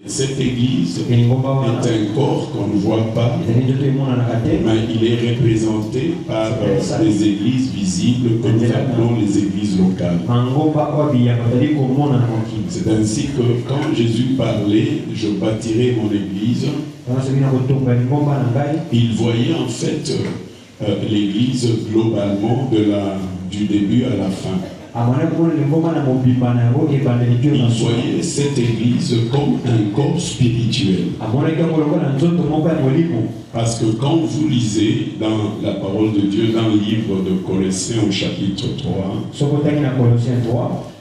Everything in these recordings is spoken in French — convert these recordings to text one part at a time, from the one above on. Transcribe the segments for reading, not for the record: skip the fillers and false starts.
Cette église est un corps qu'on ne voit pas, mais il est représenté par des églises visibles que nous appelons les églises locales. C'est ainsi que quand Jésus parlait, je bâtirai mon église, il voyait en fait l'église globalement du début à la fin. Il voyait cette église comme un corps spirituel. Parce que quand vous lisez dans la parole de Dieu, dans le livre de Colossiens au chapitre 3,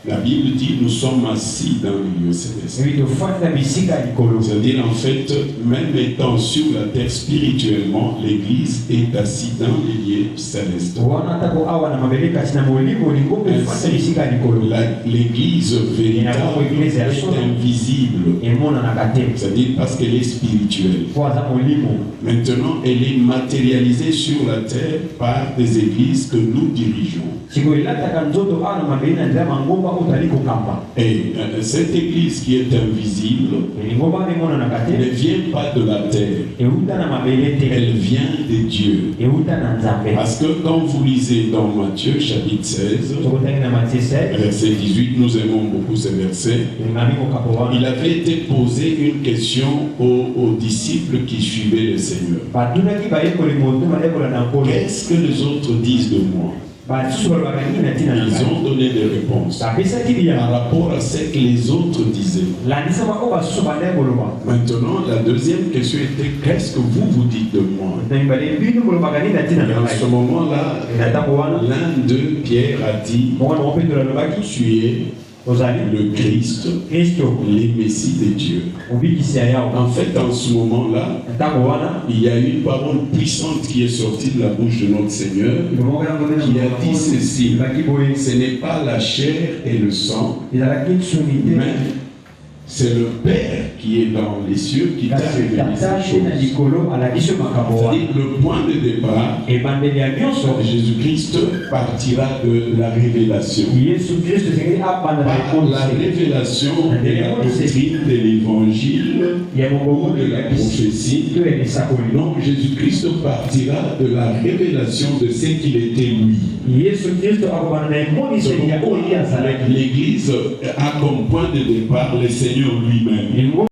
la Bible dit nous sommes assis dans le lieu céleste. C'est-à-dire en fait, même étant sur la terre spirituellement, l'Église est assise dans les lieux célestes. L'Église véritable est invisible. C'est-à-dire parce qu'elle est spirituelle. Maintenant, elle est matérialisée sur la terre par des églises que nous dirigeons. Et cette église qui est invisible ne vient pas de la terre. Elle vient de Dieu. Parce que quand vous lisez dans Matthieu chapitre 16, verset 18, nous aimons beaucoup ce verset, il avait été posé une question aux disciples qui suivaient le Seigneur. Qu'est-ce que les autres disent de moi? Ils ont donné des réponses par rapport à ce que les autres disaient. Maintenant, la deuxième question était qu'est-ce que vous dites de moi? Et en ce moment-là, l'un d'eux, Pierre, a dit tu es le Christ, les Messies de Dieu. En fait, en ce moment-là, il y a une parole puissante qui est sortie de la bouche de notre Seigneur, qui a dit ceci: ce n'est pas la chair et le sang, mais c'est le Père qui est dans les cieux qui t'a révélé ces choses. C'est-à-dire le point de départ, Jésus-Christ partira de la révélation. Par la révélation de la doctrine de l'évangile ou de la prophétie. Donc Jésus-Christ partira de la révélation de ce qu'il était lui. L'Église a comme point de départ le Seigneur lui-même.